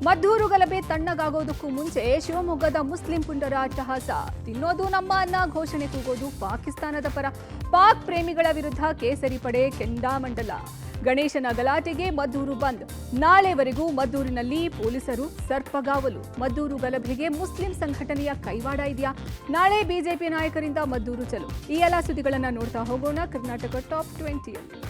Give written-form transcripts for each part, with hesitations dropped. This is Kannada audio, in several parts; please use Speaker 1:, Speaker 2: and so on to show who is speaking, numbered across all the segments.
Speaker 1: ಮದ್ದೂರು ಗಲಭೆ ತಣ್ಣಗಾಗೋದಕ್ಕೂ ಮುಂಚೆ ಶಿವಮೊಗ್ಗದ ಮುಸ್ಲಿಂ ಪುಂಡರ ಅಟ್ಟಹಾಸ. ತಿನ್ನೋದು ನಮ್ಮ ಅನ್ನ ಘೋಷಣೆ ಕೂಗೋದು ಪಾಕಿಸ್ತಾನದ ಪರ. ಪಾಕ್ ಪ್ರೇಮಿಗಳ ವಿರುದ್ಧ ಕೇಸರಿ ಪಡೆ ಕೆಂಡಾಮಂಡಲ. ಗಣೇಶನ ಗಲಾಟೆಗೆ ಮದ್ದೂರು ಬಂದ್. ನಾಳೆವರೆಗೂ ಮದ್ದೂರಿನಲ್ಲಿ ಪೊಲೀಸರು ಸರ್ಪಗಾವಲು. ಮದ್ದೂರು ಗಲಭೆಗೆ ಮುಸ್ಲಿಂ ಸಂಘಟನೆಯ ಕೈವಾಡ ಇದೆಯಾ? ನಾಳೆ ಬಿಜೆಪಿ ನಾಯಕರಿಂದ ಮದ್ದೂರು ಚಲೋ. ಈ ಎಲ್ಲ ಸುದ್ದಿಗಳನ್ನು ನೋಡ್ತಾ ಹೋಗೋಣ ಕರ್ನಾಟಕ ಟಾಪ್ 20ಯಲ್ಲಿ.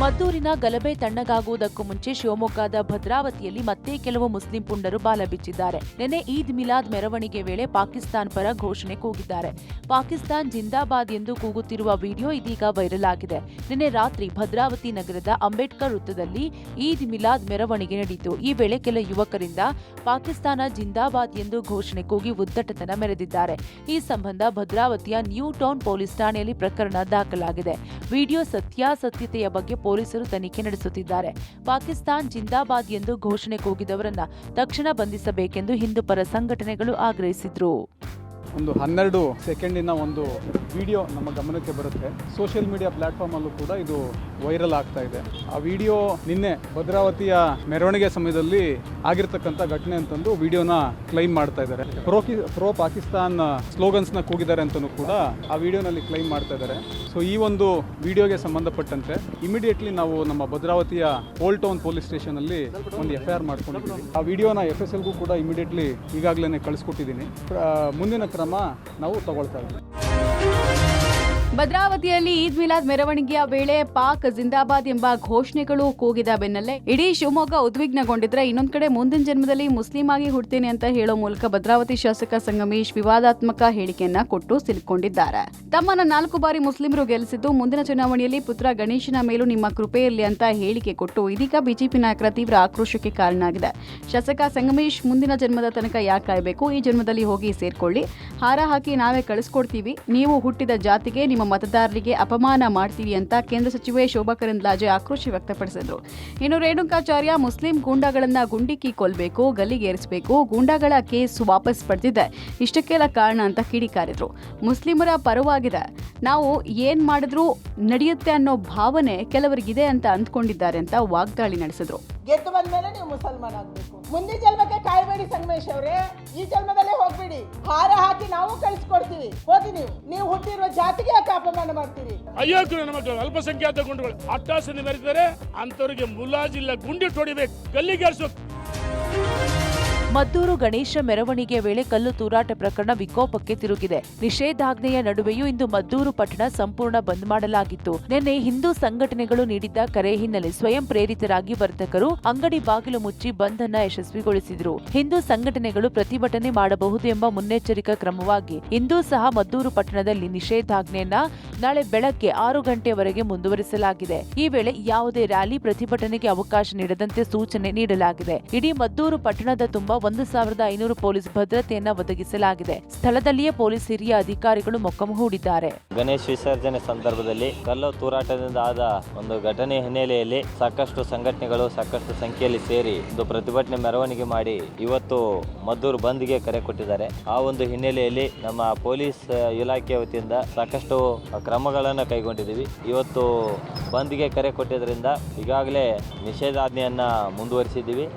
Speaker 2: ಮದ್ದೂರಿನ ಗಲಭೆ ತಣ್ಣಗಾಗುವುದಕ್ಕೂ ಮುಂಚೆ ಶಿವಮೊಗ್ಗದ ಭದ್ರಾವತಿಯಲ್ಲಿ ಮತ್ತೆ ಕೆಲವು ಮುಸ್ಲಿಂ ಪುಂಡರು ಬಾಲ ಬಿಚ್ಚಿದ್ದಾರೆ. ನಿನ್ನೆ ಈದ್ ಮಿಲಾದ್ ಮೆರವಣಿಗೆ ವೇಳೆ ಪಾಕಿಸ್ತಾನ ಪರ ಘೋಷಣೆ ಕೂಗಿದ್ದಾರೆ. ಪಾಕಿಸ್ತಾನ್ ಜಿಂದಾಬಾದ್ ಎಂದು ಕೂಗುತ್ತಿರುವ ವಿಡಿಯೋ ಇದೀಗ ವೈರಲ್ ಆಗಿದೆ. ನಿನ್ನೆ ರಾತ್ರಿ ಭದ್ರಾವತಿ ನಗರದ ಅಂಬೇಡ್ಕರ್ ವೃತ್ತದಲ್ಲಿ ಈದ್ ಮಿಲಾದ್ ಮೆರವಣಿಗೆ ನಡೆಯಿತು. ಈ ವೇಳೆ ಕೆಲ ಯುವಕರಿಂದ ಪಾಕಿಸ್ತಾನ ಜಿಂದಾಬಾದ್ ಎಂದು ಘೋಷಣೆ ಕೂಗಿ ಉದ್ದಟತನ ಮೆರೆದಿದ್ದಾರೆ. ಈ ಸಂಬಂಧ ಭದ್ರಾವತಿಯ ನ್ಯೂ ಟೌನ್ ಪೊಲೀಸ್ ಠಾಣೆಯಲ್ಲಿ ಪ್ರಕರಣ ದಾಖಲಾಗಿದೆ. ವಿಡಿಯೋ ಸತ್ಯಾಸತ್ಯತೆಯ ಬಗ್ಗೆ ಪೊಲೀಸರು ತನಿಖೆ ನಡೆಸುತ್ತಿದ್ದಾರೆ. ಪಾಕಿಸ್ತಾನ್ ಜಿಂದಾಬಾದ್ ಎಂದು ಘೋಷಣೆ ಕೂಗಿದವರನ್ನ ತಕ್ಷಣ ಬಂಧಿಸಬೇಕೆಂದು ಹಿಂದೂ ಪರ ಸಂಘಟನೆಗಳು ಆಗ್ರಹಿಸಿದ್ರು.
Speaker 3: ಒಂದು 12 ಸೆಕೆಂಡಿನ ಒಂದು ವಿಡಿಯೋ ನಮ್ಮ ಗಮನಕ್ಕೆ ಬರುತ್ತೆ. ಸೋಷಿಯಲ್ ಮೀಡಿಯಾ ಪ್ಲಾಟ್ಫಾರ್ಮ್ ಅಲ್ಲೂ ಕೂಡ ಇದು ವೈರಲ್ ಆಗ್ತಾ ಇದೆ. ಆ ವಿಡಿಯೋ ನಿನ್ನೆ ಭದ್ರಾವತಿಯ ಮೆರವಣಿಗೆ ಸಮಯದಲ್ಲಿ ಆಗಿರ್ತಕ್ಕಂಥ ಘಟನೆ ಅಂತಂದು ವಿಡಿಯೋನ ಕ್ಲೈಮ್ ಮಾಡ್ತಾ ಇದ್ದಾರೆ. ಪ್ರೋ ಪಾಕಿಸ್ತಾನ್ ಸ್ಲೋಗನ್ಸ್ನ ಕೂಗಿದ್ದಾರೆ ಅಂತಲೂ ಕೂಡ ಆ ವಿಡಿಯೋನಲ್ಲಿ ಕ್ಲೈಮ್ ಮಾಡ್ತಾ ಇದ್ದಾರೆ. ಸೊ ಈ ಒಂದು ವಿಡಿಯೋಗೆ ಸಂಬಂಧಪಟ್ಟಂತೆ ಇಮಿಡಿಯೇಟ್ಲಿ ನಾವು ನಮ್ಮ ಭದ್ರಾವತಿಯ ಓಲ್ಡ್ ಟೌನ್ ಪೊಲೀಸ್ ಸ್ಟೇಷನಲ್ಲಿ ಒಂದು FIR ಮಾಡ್ಕೊಂಡಿದ್ದೀವಿ. ಆ ವಿಡಿಯೋನ FSLಗೂ ಕೂಡ ಇಮಿಡಿಯೇಟ್ಲಿ ಈಗಾಗಲೇ ಕಳಿಸ್ಕೊಟ್ಟಿದ್ದೀನಿ. ಮುಂದಿನ ಕ್ರಮ ನಾವು ತಗೊಳ್ತಾ ಇದ್ದೀವಿ.
Speaker 4: ಭದ್ರಾವತಿಯಲ್ಲಿ ಈದ್ ಮಿಲಾದ್ ಮೆರವಣಿಗೆಯ ವೇಳೆ ಪಾಕ್ ಜಿಂದಾಬಾದ್ ಎಂಬ ಘೋಷಣೆಗಳು ಕೂಗಿದ ಬೆನ್ನಲ್ಲೇ ಇಡೀ ಶಿವಮೊಗ್ಗ ಉದ್ವಿಗ್ನಗೊಂಡಿದ್ರೆ, ಇನ್ನೊಂದ್ ಕಡೆ ಮುಂದಿನ ಜನ್ಮದಲ್ಲಿ ಮುಸ್ಲಿಂ ಆಗಿ ಹುಡ್ತೇನೆ ಅಂತ ಹೇಳೋ ಮೂಲಕ ಭದ್ರಾವತಿ ಶಾಸಕ ಸಂಗಮೇಶ್ ವಿವಾದಾತ್ಮಕ ಹೇಳಿಕೆಯನ್ನ ಕೊಟ್ಟು ಸಿಲುಕೊಂಡಿದ್ದಾರೆ. ತಮ್ಮನ್ನ 4 ಬಾರಿ ಮುಸ್ಲಿಮರು ಗೆಲ್ಲಿಸಿದ್ದು, ಮುಂದಿನ ಚುನಾವಣೆಯಲ್ಲಿ ಪುತ್ರ ಗಣೇಶನ ಮೇಲೂ ನಿಮ್ಮ ಕೃಪೆ ಇರಲಿ ಅಂತ ಹೇಳಿಕೆ ಕೊಟ್ಟು ಇದೀಗ ಬಿಜೆಪಿ ನಾಯಕರ ತೀವ್ರ ಆಕ್ರೋಶಕ್ಕೆ ಕಾರಣ ಆಗಿದೆ. ಶಾಸಕ ಸಂಗಮೇಶ್ ಮುಂದಿನ ಜನ್ಮದ ತನಕ ಯಾಕೆ ಕಾಯಬೇಕು? ಈ ಜನ್ಮದಲ್ಲಿ ಹೋಗಿ ಸೇರ್ಕೊಳ್ಳಿ, ಹಾರ ಹಾಕಿ ನಾವೇ ಕಳಿಸ್ಕೊಡ್ತೀವಿ, ನೀವು ಹುಟ್ಟಿದ ಜಾತಿಗೆ ನಿಮ್ಮ ಮತದಾರರಿಗೆ ಅಪಮಾನ ಮಾಡ್ತೀವಿ ಅಂತ ಕೇಂದ್ರ ಸಚಿವೆ ಶೋಭಾ ಕರಂದ್ಲಾಜೆ ಆಕ್ರೋಶ ವ್ಯಕ್ತಪಡಿಸಿದ್ರು. ಇನ್ನು ರೇಣುಕಾಚಾರ್ಯ ಮುಸ್ಲಿಂ ಗೂಂಡಾಗಳನ್ನ ಗುಂಡಿಕ್ಕಿ ಕೊಲ್ಲಬೇಕು, ಗಲ್ಲಿಗೇರಿಸಬೇಕು, ಗೂಂಡಾಗಳ ಕೇಸ್ ವಾಪಸ್ ಪಡೆದಿದೆ, ಇಷ್ಟಕ್ಕೆಲ್ಲ ಕಾರಣ ಅಂತ ಕಿಡಿಕಾರಿದ್ರು. ಮುಸ್ಲಿಮರ ಪರವಾಗಿದೆ, ನಾವು ಏನ್ ಮಾಡಿದ್ರೂ ನಡೆಯುತ್ತೆ ಅನ್ನೋ ಭಾವನೆ ಕೆಲವರಿಗಿದೆ ಅಂತ ಅಂದ್ಕೊಂಡಿದ್ದಾರೆ ಅಂತ ವಾಗ್ದಾಳಿ ನಡೆಸಿದ್ರು.
Speaker 5: ಗೆದ್ದು ಬಂದ್ಮೇಲೆ ನೀವು ಮುಸಲ್ಮಾನ್ ಆಗ್ಬೇಕು. ಮುಂದಿನ ಜನ್ಮಕ್ಕೆ ಕಾಯ್ಬೇಡಿ ಸಂಗಮೇಶ್ ಅವರೇ, ಈ ಜನ್ಮದಲ್ಲೇ ಹೋಗ್ಬೇಡಿ, ಹಾರ ಹಾಕಿ ನಾವು ಕಳಿಸ್ಕೊಡ್ತೀವಿ, ಹೋಗಿ ನೀವು ಹುಟ್ಟಿರುವ ಜಾತಿಗೆ ಯಾಕೆ ಅಪಮಾನ ಮಾಡ್ತೀರಿ?
Speaker 6: ಅಯೋಗ್ಯ ನನ್ನ ಮಕ್ಕಳು ಅಲ್ಪಸಂಖ್ಯಾತ ಗುಂಡುಗಳು ಅಟ್ಟಾಸನೆ ಮೆರೆದಿದ್ದಾರೆ, ಅಂತವರಿಗೆ ಮುಲಾಜಿಲ್ಲ, ಗುಂಡಿ ಹೊಡಿಬೇಕು, ಗಲ್ಲಿಗೇರಿಸಬೇಕು.
Speaker 2: ಮದ್ದೂರು ಗಣೇಶ ಮೆರವಣಿಗೆಯ ವೇಳೆ ಕಲ್ಲು ತೂರಾಟ ಪ್ರಕರಣ ವಿಕೋಪಕ್ಕೆ ತಿರುಗಿದೆ. ನಿಷೇಧಾಜ್ಞೆಯ ನಡುವೆಯೂ ಇಂದು ಮದ್ದೂರು ಪಟ್ಟಣ ಸಂಪೂರ್ಣ ಬಂದ್ ಮಾಡಲಾಗಿತ್ತು. ನಿನ್ನೆ ಹಿಂದೂ ಸಂಘಟನೆಗಳು ನೀಡಿದ್ದ ಕರೆ ಹಿನ್ನೆಲೆ ಸ್ವಯಂ ಪ್ರೇರಿತರಾಗಿ ವರ್ತಕರು ಅಂಗಡಿ ಬಾಗಿಲು ಮುಚ್ಚಿ ಬಂದ್ ಅನ್ನ ಯಶಸ್ವಿಗೊಳಿಸಿದ್ರು. ಹಿಂದೂ ಸಂಘಟನೆಗಳು ಪ್ರತಿಭಟನೆ ಮಾಡಬಹುದು ಎಂಬ ಮುನ್ನೆಚ್ಚರಿಕಾ ಕ್ರಮವಾಗಿ ಇಂದೂ ಸಹ ಮದ್ದೂರು ಪಟ್ಟಣದಲ್ಲಿ ನಿಷೇಧಾಜ್ಞೆಯನ್ನ ನಾಳೆ ಬೆಳಗ್ಗೆ 6 ಗಂಟೆವರೆಗೆ ಮುಂದುವರಿಸಲಾಗಿದೆ. ಈ ವೇಳೆ ಯಾವುದೇ ರ್ಯಾಲಿ ಪ್ರತಿಭಟನೆಗೆ ಅವಕಾಶ ನೀಡದಂತೆ ಸೂಚನೆ ನೀಡಲಾಗಿದೆ. ಇಡೀ ಮದ್ದೂರು ಪಟ್ಟಣದ ತುಂಬ 1500 ಪೊಲೀಸ್ ಭದ್ರತೆಯನ್ನ ಒದಗಿಸಲಾಗಿದೆ. ಸ್ಥಳದಲ್ಲಿಯೇ ಪೊಲೀಸ್ ಹಿರಿಯ ಅಧಿಕಾರಿಗಳು ಮೊಕ್ಕಮ ಹೂಡಿದ್ದಾರೆ.
Speaker 7: ಗಣೇಶ ವಿಸರ್ಜನೆ ಸಂದರ್ಭದಲ್ಲಿ ಕಲ್ಲು ತೂರಾಟದಿಂದ ಆದ ಒಂದು ಘಟನೆ ಹಿನ್ನೆಲೆಯಲ್ಲಿ ಸಾಕಷ್ಟು ಸಂಘಟನೆಗಳು ಸಾಕಷ್ಟು ಸಂಖ್ಯೆಯಲ್ಲಿ ಸೇರಿ ಒಂದು ಪ್ರತಿಭಟನೆ ಮೆರವಣಿಗೆ ಮಾಡಿ ಇವತ್ತು ಮದ್ದೂರು ಬಂದ್ಗೆ ಕರೆ ಕೊಟ್ಟಿದ್ದಾರೆ. ಆ ಒಂದು ಹಿನ್ನೆಲೆಯಲ್ಲಿ ನಮ್ಮ ಪೊಲೀಸ್ ಇಲಾಖೆ ವತಿಯಿಂದ ಸಾಕಷ್ಟು ಕ್ರಮಗಳನ್ನು ಕೈಗೊಂಡಿದ್ದೀವಿ. ಇವತ್ತು ಬಂದ್ಗೆ ಕರೆ ಕೊಟ್ಟಿದ್ದರಿಂದ ಈಗಾಗಲೇ ನಿಷೇಧಾಜ್ಞೆಯನ್ನ ಮುಂದುವರಿಸಿದ್ದೀವಿ.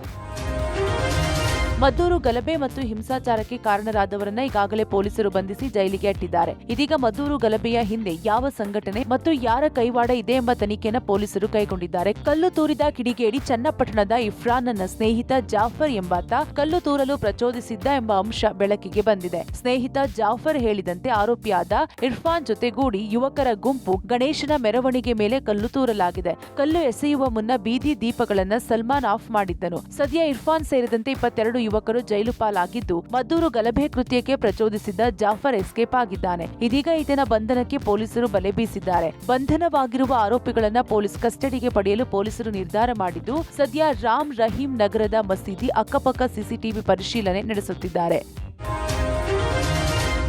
Speaker 2: ಮದ್ದೂರು ಗಲಭೆ ಮತ್ತು ಹಿಂಸಾಚಾರಕ್ಕೆ ಕಾರಣರಾದವರನ್ನ ಈಗಾಗಲೇ ಪೊಲೀಸರು ಬಂಧಿಸಿ ಜೈಲಿಗೆ ಅಟ್ಟಿದ್ದಾರೆ. ಇದೀಗ ಮದ್ದೂರು ಗಲಭೆಯ ಹಿಂದೆ ಯಾವ ಸಂಘಟನೆ ಮತ್ತು ಯಾರ ಕೈವಾಡ ಇದೆ ಎಂಬ ತನಿಖೆಯನ್ನು ಪೊಲೀಸರು ಕೈಗೊಂಡಿದ್ದಾರೆ. ಕಲ್ಲು ತೂರಿದ ಕಿಡಿಗೇಡಿ ಚನ್ನಪಟ್ಟಣದ ಇಫ್ರಾನ್ ನನ್ನ ಸ್ನೇಹಿತ ಜಾಫರ್ ಎಂಬಾತ ಕಲ್ಲು ತೂರಲು ಪ್ರಚೋದಿಸಿದ್ದ ಎಂಬ ಅಂಶ ಬೆಳಕಿಗೆ ಬಂದಿದೆ. ಸ್ನೇಹಿತ ಜಾಫರ್ ಹೇಳಿದಂತೆ ಆರೋಪಿಯಾದ ಇರ್ಫಾನ್ ಜೊತೆಗೂಡಿ ಯುವಕರ ಗುಂಪು ಗಣೇಶನ ಮೆರವಣಿಗೆ ಮೇಲೆ ಕಲ್ಲು ತೂರಲಾಗಿದೆ. ಕಲ್ಲು ಎಸೆಯುವ ಮುನ್ನ ಬೀದಿ ದೀಪಗಳನ್ನ ಸಲ್ಮಾನ್ ಆಫ್ ಮಾಡಿದ್ದನು. ಸದ್ಯ ಇರ್ಫಾನ್ ಸೇರಿದಂತೆ 22 ಯುವಕರು ಜೈಲು ಪಾಲಾಗಿದ್ದು, ಮದ್ದೂರು ಗಲಭೆ ಕೃತ್ಯಕ್ಕೆ ಪ್ರಚೋದಿಸಿದ್ದ ಜಾಫರ್ ಎಸ್ಕೇಪ್ ಆಗಿದ್ದಾನೆ. ಇದೀಗ ಈತನ ಬಂಧನಕ್ಕೆ ಪೊಲೀಸರು ಬಲೆ ಬೀಸಿದ್ದಾರೆ. ಬಂಧನವಾಗಿರುವ ಆರೋಪಿಗಳನ್ನ ಪೊಲೀಸ್ ಕಸ್ಟಡಿಗೆ ಪಡೆಯಲು ಪೊಲೀಸರು ನಿರ್ಧಾರ ಮಾಡಿದ್ದು, ಸದ್ಯ ರಾಮ್ ರಹೀಂ ನಗರದ ಮಸೀದಿ ಅಕ್ಕಪಕ್ಕ CCTV ಪರಿಶೀಲನೆ ನಡೆಸುತ್ತಿದ್ದಾರೆ.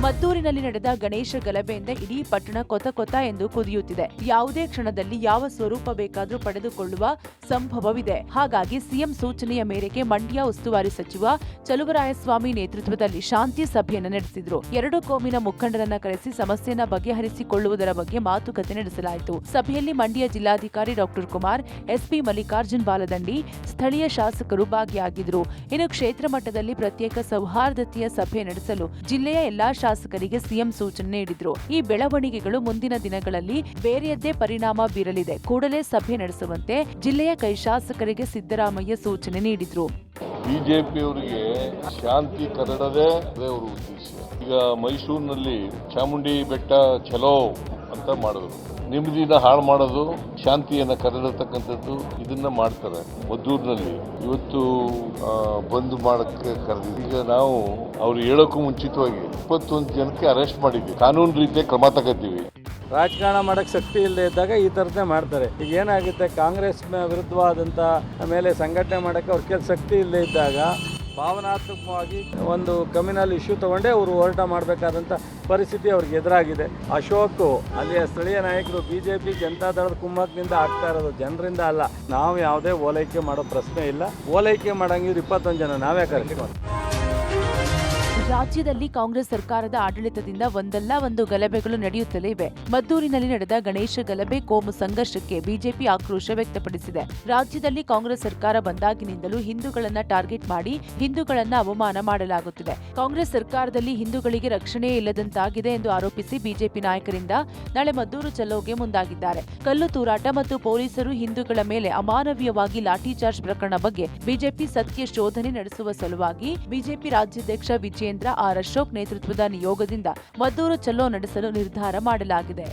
Speaker 2: ಮದ್ದೂರಿನಲ್ಲಿ ನಡೆದ ಗಣೇಶ ಗಲಭೆಯಿಂದ ಇಡೀ ಪಟ್ಟಣ ಕೊತ ಎಂದು ಕುದಿಯುತ್ತಿದೆ. ಯಾವುದೇ ಕ್ಷಣದಲ್ಲಿ ಯಾವ ಸ್ವರೂಪ ಬೇಕಾದರೂ ಪಡೆದುಕೊಳ್ಳುವ ಸಂಭವವಿದೆ. ಹಾಗಾಗಿ ಸಿಎಂ ಸೂಚನೆಯ ಮೇರೆಗೆ ಮಂಡ್ಯ ಉಸ್ತುವಾರಿ ಸಚಿವ ಚಲುವರಾಯಸ್ವಾಮಿ ನೇತೃತ್ವದಲ್ಲಿ ಶಾಂತಿ ಸಭೆಯನ್ನು ನಡೆಸಿದ್ರು. ಎರಡು ಕೋಮಿನ ಮುಖಂಡರನ್ನ ಕರೆಸಿ ಸಮಸ್ಯೆಯನ್ನ ಬಗೆಹರಿಸಿಕೊಳ್ಳುವುದರ ಬಗ್ಗೆ ಮಾತುಕತೆ ನಡೆಸಲಾಯಿತು. ಸಭೆಯಲ್ಲಿ ಮಂಡ್ಯ ಜಿಲ್ಲಾಧಿಕಾರಿ ಡಾಕ್ಟರ್ ಕುಮಾರ್, ಎಸ್ಪಿ ಮಲ್ಲಿಕಾರ್ಜುನ್ ಬಾಲದಂಡಿ, ಸ್ಥಳೀಯ ಶಾಸಕರು ಭಾಗಿಯಾಗಿದ್ದರು. ಇನ್ನು ಕ್ಷೇತ್ರ ಮಟ್ಟದಲ್ಲಿ ಪ್ರತ್ಯೇಕ ಸೌಹಾರ್ದತೆಯ ಸಭೆ ನಡೆಸಲು ಜಿಲ್ಲೆಯ ಎಲ್ಲಾ ಶಾಸಕರಿಗೆ ಸಿಎಂ ಸೂಚನೆ ನೀಡಿದ್ರು. ಈ ಬೆಳವಣಿಗೆಗಳು ಮುಂದಿನ ದಿನಗಳಲ್ಲಿ ಬೇರೆಯದ್ದೇ ಪರಿಣಾಮ ಬೀರಲಿದೆ. ಕೂಡಲೇ ಸಭೆ ನಡೆಸುವಂತೆ ಜಿಲ್ಲೆಯ ಕೈ ಶಾಸಕರಿಗೆ ಸಿದ್ದರಾಮಯ್ಯ ಸೂಚನೆ ನೀಡಿದ್ರು.
Speaker 8: ಬಿಜೆಪಿಯವರಿಗೆ ಶಾಂತಿ ಕರಡದೇ ಅವರ ಉದ್ದೇಶ. ಈಗ ಮೈಸೂರಿನಲ್ಲಿ ಚಾಮುಂಡಿ ಬೆಟ್ಟ ಚಲೋ ಅಂತ ಮಾಡಿದ್ರು. ನೆಮ್ಮದಿನ ಹಾಳು ಮಾಡೋದು, ಶಾಂತಿಯನ್ನ ಕರಡತಕ್ಕಂಥದ್ದು ಇದನ್ನ ಮಾಡ್ತಾರೆ. ಮದ್ದೂರಿನಲ್ಲಿ ಇವತ್ತು ಬಂದ್ ಮಾಡಕ್ಕೆ ಕರೆದಿದ್ವಿ. ಈಗ ನಾವು ಅವ್ರು ಹೇಳೋಕ್ಕೂ ಮುಂಚಿತವಾಗಿ 21 ಜನಕ್ಕೆ ಅರೆಸ್ಟ್ ಮಾಡಿದ್ವಿ. ಕಾನೂನು ರೀತಿಯ ಕ್ರಮ ತಗೋತೀವಿ.
Speaker 9: ರಾಜಕಾರಣ ಮಾಡಕ್ಕೆ ಶಕ್ತಿ ಇಲ್ಲದೆ ಇದ್ದಾಗ ಈ ಥರದ್ದೇ ಮಾಡ್ತಾರೆ. ಈಗ ಏನಾಗುತ್ತೆ, ಕಾಂಗ್ರೆಸ್ ವಿರುದ್ಧವಾದಂಥ ಆಮೇಲೆ ಸಂಘಟನೆ ಮಾಡೋಕ್ಕೆ ಅವ್ರ ಕೆಲ ಶಕ್ತಿ ಇಲ್ಲದೆ ಇದ್ದಾಗ ಭಾವನಾತ್ಮಕವಾಗಿ ಒಂದು ಕಮ್ಯುನಲ್ ಇಶ್ಯೂ ತಗೊಂಡೇ ಅವರು ಹೋರಾಟ ಮಾಡಬೇಕಾದಂಥ ಪರಿಸ್ಥಿತಿ ಅವ್ರಿಗೆ ಎದುರಾಗಿದೆ. ಅಶೋಕ್ ಅಲ್ಲಿಯ ಸ್ಥಳೀಯ ನಾಯಕರು ಬಿಜೆಪಿ ಜನತಾದಳದ ಕುಮ್ಮಕ್ನಿಂದ ಆಗ್ತಾ ಇರೋದು, ಜನರಿಂದ ಅಲ್ಲ. ನಾವು ಯಾವುದೇ ಓಲೈಕೆ ಮಾಡೋ ಪ್ರಶ್ನೆ ಇಲ್ಲ. ಓಲೈಕೆ ಮಾಡಂಗಿದ್ರೆ 21 ಜನ ನಾವೇ ಕರೆಸ್ತೀವಿ.
Speaker 2: ರಾಜ್ಯದಲ್ಲಿ ಕಾಂಗ್ರೆಸ್ ಸರ್ಕಾರದ ಆಡಳಿತದಿಂದ ಒಂದಲ್ಲ ಒಂದು ಗಲಭೆಗಳು ನಡೆಯುತ್ತಲೇ ಇವೆ. ಮದ್ದೂರಿನಲ್ಲಿ ನಡೆದ ಗಣೇಶ ಗಲಭೆ ಕೋಮು ಸಂಘರ್ಷಕ್ಕೆ ಬಿಜೆಪಿ ಆಕ್ರೋಶ ವ್ಯಕ್ತಪಡಿಸಿದೆ. ರಾಜ್ಯದಲ್ಲಿ ಕಾಂಗ್ರೆಸ್ ಸರ್ಕಾರ ಬಂದಾಗಿನಿಂದಲೂ ಹಿಂದೂಗಳನ್ನ ಟಾರ್ಗೆಟ್ ಮಾಡಿ ಹಿಂದೂಗಳನ್ನ ಅವಮಾನ ಮಾಡಲಾಗುತ್ತಿದೆ. ಕಾಂಗ್ರೆಸ್ ಸರ್ಕಾರದಲ್ಲಿ ಹಿಂದೂಗಳಿಗೆ ರಕ್ಷಣೆ ಇಲ್ಲದಂತಾಗಿದೆ ಎಂದು ಆರೋಪಿಸಿ ಬಿಜೆಪಿ ನಾಯಕರಿಂದ ನಾಳೆ ಮದ್ದೂರು ಚಲೋಗೆ ಮುಂದಾಗಿದ್ದಾರೆ. ಕಲ್ಲು ತೂರಾಟ ಮತ್ತು ಪೊಲೀಸರು ಹಿಂದೂಗಳ ಮೇಲೆ ಅಮಾನವೀಯವಾಗಿ ಲಾಠಿ ಚಾರ್ಜ್ ಪ್ರಕರಣ ಬಗ್ಗೆ ಬಿಜೆಪಿ ಸತ್ಯ ಶೋಧನೆ ನಡೆಸುವ ಸಲುವಾಗಿ ಬಿಜೆಪಿ ರಾಜ್ಯಾಧ್ಯಕ್ಷ ವಿಜೇಂದ್ರ ಆರ್ ಅಶೋಕ್ ನೇತೃತ್ವದ ನಿಯೋಗದಿಂದ ಮದ್ದೂರು ಚಲೋ ನಡೆಸಲು ನಿರ್ಧಾರ ಮಾಡಲಾಗಿದೆ.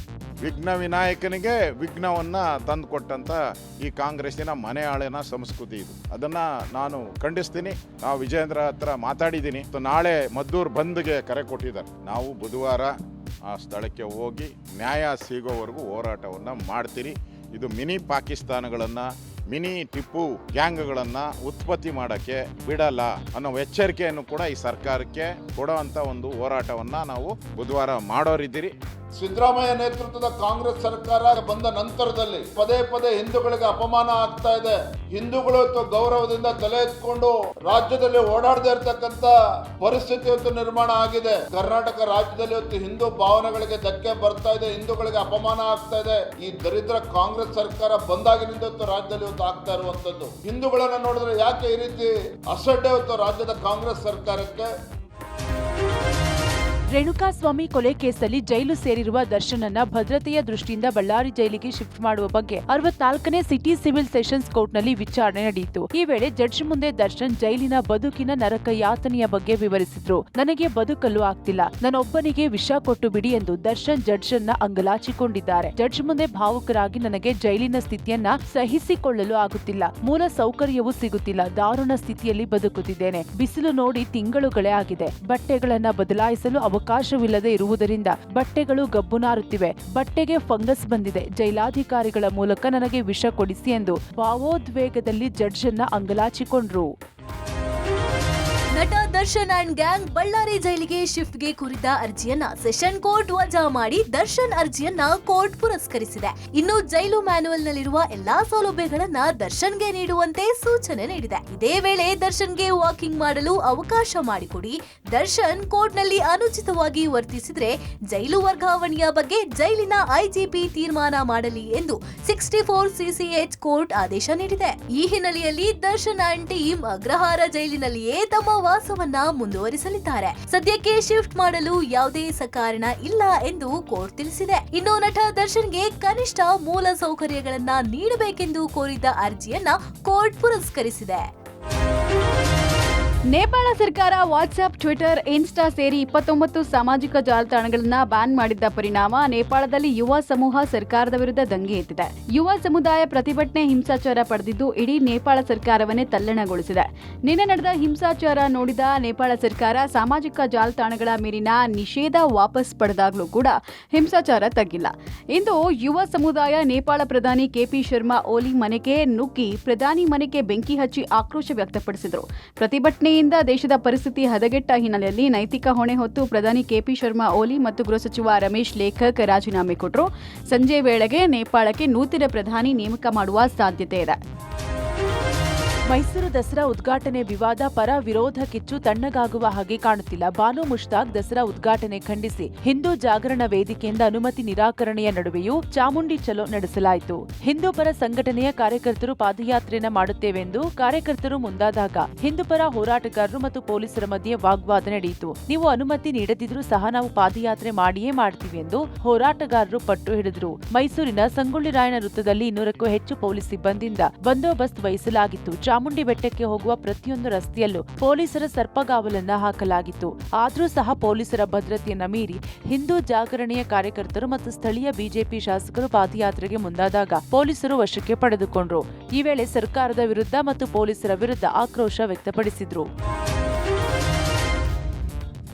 Speaker 10: ವಿಘ್ನ ವಿನಾಯಕನಿಗೆ ವಿಘ್ನವನ್ನ ತಂದುಕೊಟ್ಟಂತ ಈ ಕಾಂಗ್ರೆಸ್ಸಿನ ಮನೆ ಆಳಿನ ಸಂಸ್ಕೃತಿ ಇದು. ಅದನ್ನ ನಾನು ಖಂಡಿಸ್ತೀನಿ. ನಾವು ವಿಜೇಂದ್ರ ಹತ್ರ ಮಾತಾಡಿದ್ದೀನಿ. ನಾಳೆ ಮದ್ದೂರು ಬಂದ್ಗೆ ಕರೆ ಕೊಟ್ಟಿದ್ದಾರೆ. ನಾವು ಬುಧವಾರ ಆ ಸ್ಥಳಕ್ಕೆ ಹೋಗಿ ನ್ಯಾಯ ಸಿಗೋವರೆಗೂ ಹೋರಾಟವನ್ನ ಮಾಡ್ತೀರಿ. ಇದು ಮಿನಿ ಪಾಕಿಸ್ತಾನಗಳನ್ನು, ಮಿನಿ ಟಿಪ್ಪು ಗ್ಯಾಂಗ್ಗಳನ್ನು ಉತ್ಪತ್ತಿ ಮಾಡೋಕ್ಕೆ ಬಿಡಲ್ಲ ಅನ್ನೋ ಎಚ್ಚರಿಕೆಯನ್ನು ಕೂಡ ಈ ಸರ್ಕಾರಕ್ಕೆ ಕೊಡುವಂಥ ಒಂದು ಹೋರಾಟವನ್ನು ನಾವು ಬುಧವಾರ ಮಾಡೋರಿದ್ದೀರಿ.
Speaker 8: ಸಿದ್ದರಾಮಯ್ಯ ನೇತೃತ್ವದ ಕಾಂಗ್ರೆಸ್ ಸರ್ಕಾರ ಬಂದ ನಂತರದಲ್ಲಿ ಪದೇ ಪದೇ ಹಿಂದೂಗಳಿಗೆ ಅಪಮಾನ ಆಗ್ತಾ ಇದೆ. ಹಿಂದೂಗಳು ಗೌರವದಿಂದ ತಲೆ ಎತ್ಕೊಂಡು ರಾಜ್ಯದಲ್ಲಿ ಓಡಾಡದೇ ಇರತಕ್ಕಂತ ಪರಿಸ್ಥಿತಿ ಇವತ್ತು ನಿರ್ಮಾಣ ಆಗಿದೆ. ಕರ್ನಾಟಕ ರಾಜ್ಯದಲ್ಲಿ ಇವತ್ತು ಹಿಂದೂ ಭಾವನೆಗಳಿಗೆ ಧಕ್ಕೆ ಬರ್ತಾ ಇದೆ, ಹಿಂದೂಗಳಿಗೆ ಅಪಮಾನ ಆಗ್ತಾ ಇದೆ. ಈ ದರಿದ್ರ ಕಾಂಗ್ರೆಸ್ ಸರ್ಕಾರ ಬಂದಾಗಿನಿಂದ ಇವತ್ತು ರಾಜ್ಯದಲ್ಲಿ ಇವತ್ತು ಆಗ್ತಾ ಇರುವಂತದ್ದು. ಹಿಂದೂಗಳನ್ನ ನೋಡಿದ್ರೆ ಯಾಕೆ ಈ ರೀತಿ ಅಸಡ್ಡೆ ಇವತ್ತು ರಾಜ್ಯದ ಕಾಂಗ್ರೆಸ್ ಸರ್ಕಾರಕ್ಕೆ?
Speaker 2: ರೇಣುಕಾಸ್ವಾಮಿ ಕೊಲೆ ಕೇಸಲ್ಲಿ ಜೈಲು ಸೇರಿರುವ ದರ್ಶನ್ ಅನ್ನ ಭದ್ರತೆಯ ದೃಷ್ಟಿಯಿಂದ ಬಳ್ಳಾರಿ ಜೈಲಿಗೆ ಶಿಫ್ಟ್ ಮಾಡುವ ಬಗ್ಗೆ 64ನೇ ಸಿಟಿ ಸಿವಿಲ್ ಸೆಷನ್ಸ್ ಕೋರ್ಟ್ನಲ್ಲಿ ವಿಚಾರಣೆ ನಡೆಯಿತು. ಈ ವೇಳೆ ಜಡ್ಜ್ ಮುಂದೆ ದರ್ಶನ್ ಜೈಲಿನ ಬದುಕಿನ ನರಕ ಯಾತನೆಯ ಬಗ್ಗೆ ವಿವರಿಸಿದ್ರು. ನನಗೆ ಬದುಕಲು ಆಗ್ತಿಲ್ಲ, ನನ್ನೊಬ್ಬನಿಗೆ ವಿಷ ಕೊಟ್ಟು ಬಿಡಿ ಎಂದು ದರ್ಶನ್ ಜಡ್ಜ್ ಅನ್ನ ಅಂಗಲಾಚಿಕೊಂಡಿದ್ದಾರೆ. ಜಡ್ಜ್ ಮುಂದೆ ಭಾವುಕರಾಗಿ ನನಗೆ ಜೈಲಿನ ಸ್ಥಿತಿಯನ್ನ ಸಹಿಸಿಕೊಳ್ಳಲು ಆಗುತ್ತಿಲ್ಲ, ಮೂಲ ಸೌಕರ್ಯವೂ ಸಿಗುತ್ತಿಲ್ಲ, ದಾರುಣ ಸ್ಥಿತಿಯಲ್ಲಿ ಬದುಕುತ್ತಿದ್ದೇನೆ, ಬಿಸಿಲು ನೋಡಿ ತಿಂಗಳುಗಳೇ ಆಗಿದೆ, ಬಟ್ಟೆಗಳನ್ನ ಬದಲಾಯಿಸಲು ಅವಕಾಶವಿಲ್ಲದೆ ಇರುವುದರಿಂದ ಬಟ್ಟೆಗಳು ಗಬ್ಬು ನಾರುತ್ತಿವೆ, ಬಟ್ಟೆಗೆ ಫಂಗಸ್ ಬಂದಿದೆ, ಜೈಲಾಧಿಕಾರಿಗಳ ಮೂಲಕ ನನಗೆ ವಿಷ ಕೊಡಿಸಿ ಎಂದು ಭಾವೋದ್ವೇಗದಲ್ಲಿ ಜಡ್ಜ್ ಅನ್ನ ಅಂಗಲಾಚಿಕೊಂಡ್ರು.
Speaker 11: ನಟ ದರ್ಶನ್ ಅಂಡ್ ಗ್ಯಾಂಗ್ ಬಳ್ಳಾರಿ ಜೈಲಿಗೆ ಶಿಫ್ಟ್ಗೆ ಕುರಿತ ಅರ್ಜಿಯನ್ನ ಸೆಷನ್ ಕೋರ್ಟ್ ವಜಾ ಮಾಡಿ ದರ್ಶನ್ ಅರ್ಜಿಯನ್ನ ಕೋರ್ಟ್ ಪುರಸ್ಕರಿಸಿದೆ. ಇನ್ನು ಜೈಲು ಮ್ಯಾನುವಲ್ ನಲ್ಲಿರುವ ಎಲ್ಲಾ ಸೌಲಭ್ಯಗಳನ್ನ ದರ್ಶನ್ಗೆ ನೀಡುವಂತೆ ಸೂಚನೆ ನೀಡಿದೆ. ಇದೇ ವೇಳೆ ದರ್ಶನ್ಗೆ ವಾಕಿಂಗ್ ಮಾಡಲು ಅವಕಾಶ ಮಾಡಿಕೊಡಿ, ದರ್ಶನ್ ಕೋರ್ಟ್ನಲ್ಲಿ ಅನುಚಿತವಾಗಿ ವರ್ತಿಸಿದ್ರೆ ಜೈಲು ವರ್ಗಾವಣೆಯ ಬಗ್ಗೆ ಜೈಲಿನ ಐಜಿಪಿ ತೀರ್ಮಾನ ಮಾಡಲಿ ಎಂದು 64 CCH ಕೋರ್ಟ್ ಆದೇಶ ನೀಡಿದೆ. ಈ ಹಿನ್ನೆಲೆಯಲ್ಲಿ ದರ್ಶನ್ ಅಂಡ್ ಟೀಮ್ ಅಗ್ರಹಾರ ಜೈಲಿನಲ್ಲಿಯೇ ತಮ್ಮ ವಾಸವನ್ನ ಮುಂದುವರಿಸಲಿದ್ದಾರೆ. ಸದ್ಯಕ್ಕೆ ಶಿಫ್ಟ್ ಮಾಡಲು ಯಾವುದೇ ಸಕಾರಣ ಇಲ್ಲ ಎಂದು ಕೋರ್ಟ್ ತಿಳಿಸಿದೆ. ಇನ್ನು ನಟ ದರ್ಶನ್ಗೆ ಕನಿಷ್ಠ ಮೂಲ ಸೌಕರ್ಯಗಳನ್ನ ನೀಡಬೇಕೆಂದು ಕೋರಿದ್ದ ಅರ್ಜಿಯನ್ನ ಕೋರ್ಟ್ ಪುರಸ್ಕರಿಸಿದೆ.
Speaker 4: ನೇಪಾಳ ಸರ್ಕಾರ ವಾಟ್ಸ್ಆಪ್, ಟ್ವಿಟರ್, ಇನ್ಸ್ಟಾ ಸೇರಿ 29 ಸಾಮಾಜಿಕ ಜಾಲತಾಣಗಳನ್ನ ಬ್ಯಾನ್ ಮಾಡಿದ್ದ ಪರಿಣಾಮ ನೇಪಾಳದಲ್ಲಿ ಯುವ ಸಮೂಹ ಸರ್ಕಾರದ ವಿರುದ್ಧ ದಂಗೆ ಎದ್ದಿದೆ. ಯುವ ಸಮುದಾಯ ಪ್ರತಿಭಟನೆ ಹಿಂಸಾಚಾರ ಪಡೆದಿದ್ದು ಇಡೀ ನೇಪಾಳ ಸರ್ಕಾರವನ್ನೇ ತಲ್ಲಣಗೊಳಿಸಿದೆ. ನಿನ್ನೆ ನಡೆದ ಹಿಂಸಾಚಾರ ನೋಡಿದ ನೇಪಾಳ ಸರ್ಕಾರ ಸಾಮಾಜಿಕ ಜಾಲತಾಣಗಳ ಮೇಲಿನ ನಿಷೇಧ ವಾಪಸ್ ಪಡೆದಾಗಲೂ ಕೂಡ ಹಿಂಸಾಚಾರ ತಗ್ಗಿಲ್ಲ. ಇಂದು ಯುವ ಸಮುದಾಯ ನೇಪಾಳ ಪ್ರಧಾನಿ ಕೆಪಿ ಶರ್ಮಾ ಓಲಿ ಮನೆಗೆ ನುಗ್ಗಿ ಪ್ರಧಾನಿ ಮನೆಗೆ ಬೆಂಕಿ ಹಚ್ಚಿ ಆಕ್ರೋಶ ವ್ಯಕ್ತಪಡಿಸಿದರು. ಪ್ರತಿಭಟನೆ ನಿನ್ನೆಯಿಂದ ದೇಶದ ಪರಿಸ್ಥಿತಿ ಹದಗೆಟ್ಟ ಹಿನ್ನೆಲೆಯಲ್ಲಿ ನೈತಿಕ ಹೊಣೆ ಹೊತ್ತು ಪ್ರಧಾನಿ ಕೆಪಿ ಶರ್ಮಾ ಓಲಿ ಮತ್ತು ಗೃಹ ಸಚಿವ ರಮೇಶ್ ಲೇಖಕ್ ರಾಜೀನಾಮೆ ಕೊಟ್ಟರು. ಸಂಜೆ ವೇಳೆಗೆ ನೇಪಾಳಕ್ಕೆ ನೂತನ ಪ್ರಧಾನಿ ನೇಮಕ ಮಾಡುವ ಸಾಧ್ಯತೆ ಇದೆ.
Speaker 2: ಮೈಸೂರು ದಸರಾ ಉದ್ಘಾಟನೆ ವಿವಾದ ಪರ ವಿರೋಧ ಕಿಚ್ಚು ತಣ್ಣಗಾಗುವ ಹಾಗೆ ಕಾಣುತ್ತಿಲ್ಲ. ಬಾನು ಮುಷ್ತಾಕ್ ದಸರಾ ಉದ್ಘಾಟನೆ ಖಂಡಿಸಿ ಹಿಂದೂ ಜಾಗರಣ ವೇದಿಕೆಯಿಂದ ಅನುಮತಿ ನಿರಾಕರಣೆಯ ನಡುವೆಯೂ ಚಾಮುಂಡಿ ಚಲೋ ನಡೆಸಲಾಯಿತು. ಹಿಂದೂ ಪರ ಸಂಘಟನೆಯ ಕಾರ್ಯಕರ್ತರು ಪಾದಯಾತ್ರೆಯನ್ನ ಮಾಡುತ್ತೇವೆಂದು ಕಾರ್ಯಕರ್ತರು ಮುಂದಾದಾಗ ಹಿಂದೂ ಪರ ಹೋರಾಟಗಾರರು ಮತ್ತು ಪೊಲೀಸರ ಮಧ್ಯೆ ವಾಗ್ವಾದ ನಡೆಯಿತು. ನೀವು ಅನುಮತಿ ನೀಡದಿದ್ರೂ ಸಹ ನಾವು ಪಾದಯಾತ್ರೆ ಮಾಡಿಯೇ ಮಾಡ್ತೀವಿ ಎಂದು ಹೋರಾಟಗಾರರು ಪಟ್ಟು ಹಿಡಿದ್ರು. ಮೈಸೂರಿನ ಸಂಗೊಳ್ಳಿ ರಾಯಣ್ಣ ವೃತ್ತದಲ್ಲಿ 200ಕ್ಕೂ ಹೆಚ್ಚು ಪೊಲೀಸ್ ಸಿಬ್ಬಂದಿಯಿಂದ ಬಂದೋಬಸ್ತ್ ವಹಿಸಲಾಗಿತ್ತು. ಚಾಮುಂಡಿ ಬೆಟ್ಟಕ್ಕೆ ಹೋಗುವ ಪ್ರತಿಯೊಂದು ರಸ್ತೆಯಲ್ಲೂ ಪೊಲೀಸರ ಸರ್ಪಗಾವಲನ್ನ ಹಾಕಲಾಗಿತ್ತು. ಆದರೂ ಸಹ ಪೊಲೀಸರ ಭದ್ರತೆಯನ್ನ ಮೀರಿ ಹಿಂದೂ ಜಾಗರಣೆಯ ಕಾರ್ಯಕರ್ತರು ಮತ್ತು ಸ್ಥಳೀಯ ಬಿಜೆಪಿ ಶಾಸಕರು ಪಾದಯಾತ್ರೆಗೆ ಮುಂದಾದಾಗ ಪೊಲೀಸರು ವಶಕ್ಕೆ ಪಡೆದುಕೊಂಡ್ರು. ಈ ವೇಳೆ ಸರ್ಕಾರದ ವಿರುದ್ಧ ಮತ್ತು ಪೊಲೀಸರ ವಿರುದ್ಧ ಆಕ್ರೋಶ ವ್ಯಕ್ತಪಡಿಸಿದ್ರು.